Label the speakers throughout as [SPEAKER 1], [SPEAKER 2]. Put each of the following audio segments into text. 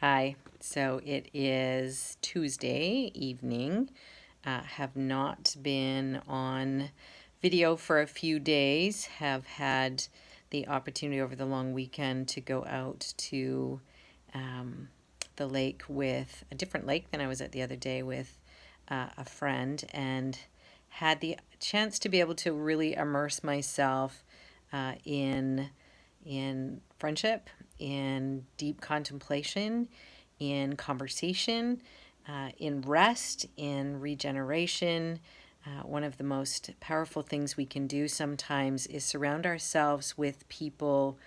[SPEAKER 1] Hi. So it is Tuesday evening. Have not been on video for a few days. Have had the opportunity over the long weekend to go out to um, the lake with a different lake than I was at the other day with a friend, and had the chance to be able to really immerse myself in friendship, in deep contemplation, in conversation, in rest, in regeneration. One of the most powerful things we can do sometimes is surround ourselves with people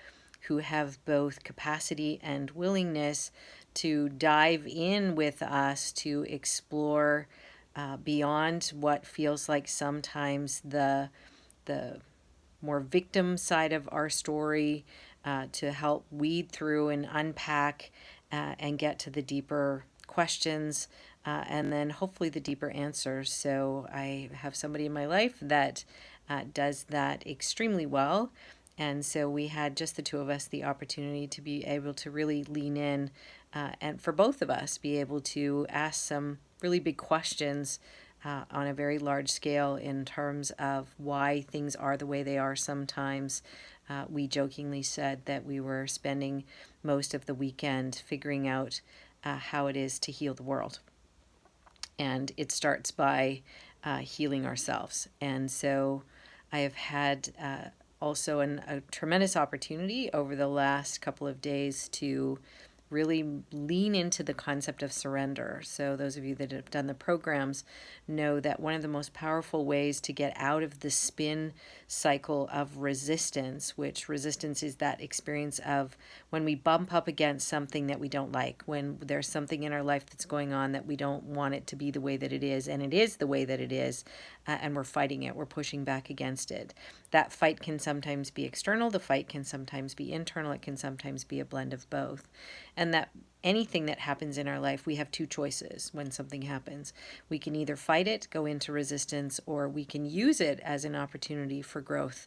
[SPEAKER 1] who have both capacity and willingness to dive in with us to explore beyond what feels like sometimes the more victim side of our story, to help weed through and unpack and get to the deeper questions, and then hopefully the deeper answers. So I have somebody in my life that does that extremely well. And so we had just the two of us the opportunity to be able to really lean in, and for both of us be able to ask some really big questions on a very large scale in terms of why things are the way they are sometimes. We jokingly said that we were spending most of the weekend figuring out how it is to heal the world. And it starts by healing ourselves. And so I have had also a tremendous opportunity over the last couple of days to really lean into the concept of surrender. So, those of you that have done the programs know that one of the most powerful ways to get out of the spin cycle of resistance, which resistance is that experience of when we bump up against something that we don't like, when there's something in our life that's going on that we don't want it to be the way that it is, and it is the way that it is, and we're fighting it, we're pushing back against it. That fight can sometimes be external, the fight can sometimes be internal, it can sometimes be a blend of both. And that anything that happens in our life, we have two choices when something happens. We can either fight it, go into resistance, or we can use it as an opportunity for growth,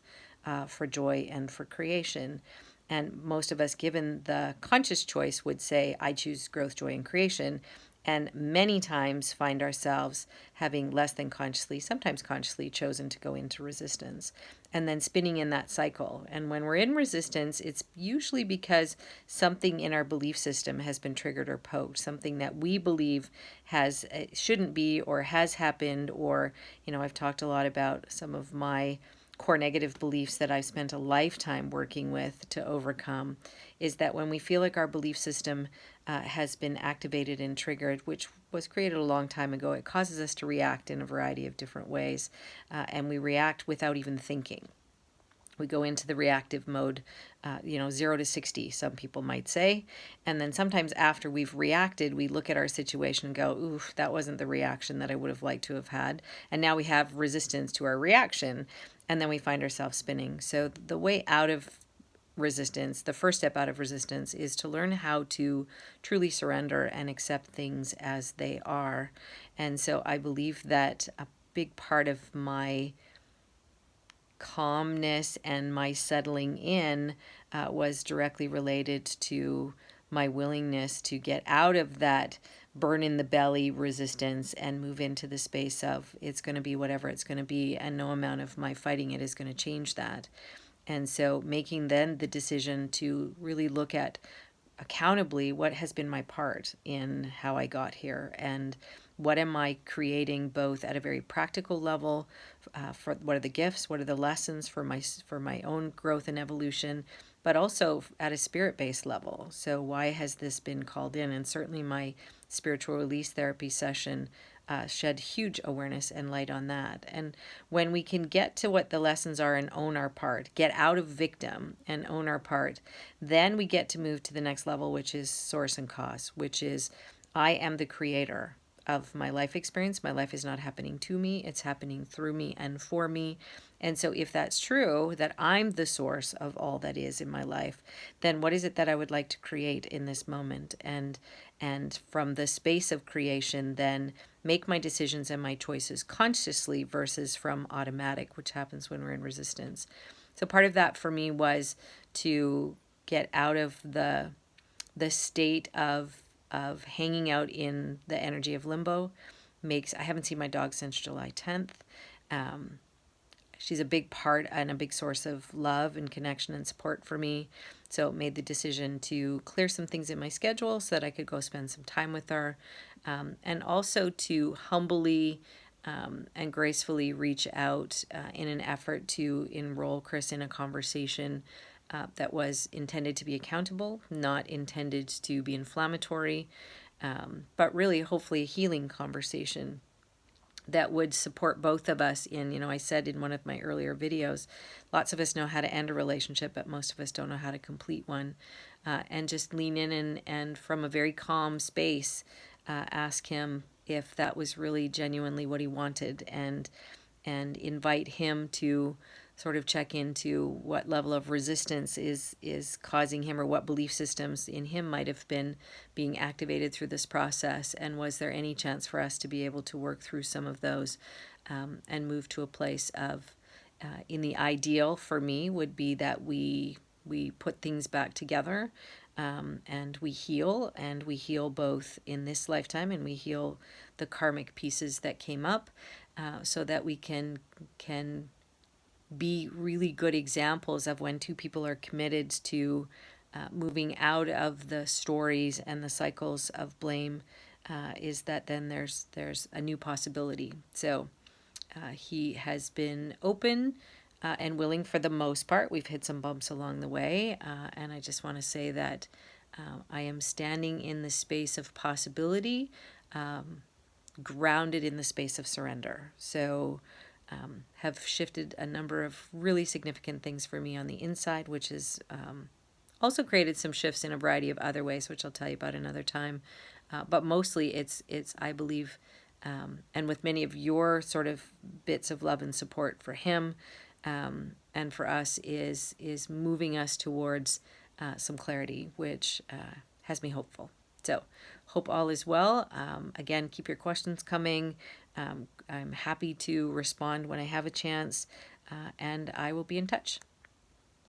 [SPEAKER 1] for joy, and for creation. And most of us, given the conscious choice, would say, I choose growth, joy, and creation. And many times find ourselves having less than consciously, sometimes consciously, chosen to go into resistance and then spinning in that cycle. And when we're in resistance, it's usually because something in our belief system has been triggered or poked, something that we believe has shouldn't be or has happened. Or, I've talked a lot about some of my core negative beliefs that I've spent a lifetime working with to overcome, is that when we feel like our belief system has been activated and triggered, which was created a long time ago, it causes us to react in a variety of different ways, and we react without even thinking. We go into the reactive mode, 0 to 60, some people might say. And then sometimes after we've reacted, we look at our situation and go, oof, that wasn't the reaction that I would have liked to have had. And now we have resistance to our reaction. And then we find ourselves spinning. So the way out of resistance, the first step out of resistance, is to learn how to truly surrender and accept things as they are. And so I believe that a big part of my calmness and my settling in was directly related to my willingness to get out of that burn in the belly resistance and move into the space of it's going to be whatever it's going to be, and no amount of my fighting it is going to change that. And so making then the decision to really look at accountably what has been my part in how I got here, and what am I creating both at a very practical level, for what are the gifts, what are the lessons for my own growth and evolution, but also at a spirit-based level. So why has this been called in? And certainly my spiritual release therapy session shed huge awareness and light on that. And when we can get to what the lessons are and own our part, get out of victim and own our part, then we get to move to the next level, which is source and cause, which is I am the creator of my life experience. My life is not happening to me, it's happening through me and for me. And so if that's true, that I'm the source of all that is in my life, then what is it that I would like to create in this moment? And from the space of creation, then make my decisions and my choices consciously versus from automatic, which happens when we're in resistance. So part of that for me was to get out of the state of of hanging out in the energy of limbo I haven't seen my dog since July 10th. She's a big part and a big source of love and connection and support for me. So made the decision to clear some things in my schedule so that I could go spend some time with her, and also to humbly and gracefully reach out in an effort to enroll Chris in a conversation that was intended to be accountable, not intended to be inflammatory, but really hopefully a healing conversation that would support both of us in, I said in one of my earlier videos, lots of us know how to end a relationship, but most of us don't know how to complete one. And just lean in and from a very calm space, ask him if that was really genuinely what he wanted, and invite him to sort of check into what level of resistance is causing him, or what belief systems in him might have been being activated through this process, and was there any chance for us to be able to work through some of those, and move to a place of, in the ideal for me would be that we put things back together, and we heal both in this lifetime, and we heal the karmic pieces that came up, so that we can be really good examples of when two people are committed to moving out of the stories and the cycles of blame, is that then there's a new possibility. So he has been open and willing for the most part. We've hit some bumps along the way, and I just want to say that I am standing in the space of possibility, grounded in the space of surrender. So have shifted a number of really significant things for me on the inside, which has also created some shifts in a variety of other ways, which I'll tell you about another time. But mostly it's I believe, and with many of your sort of bits of love and support for him, and for us, is moving us towards some clarity, which has me hopeful. So hope all is well. Again, keep your questions coming. I'm happy to respond when I have a chance, and I will be in touch.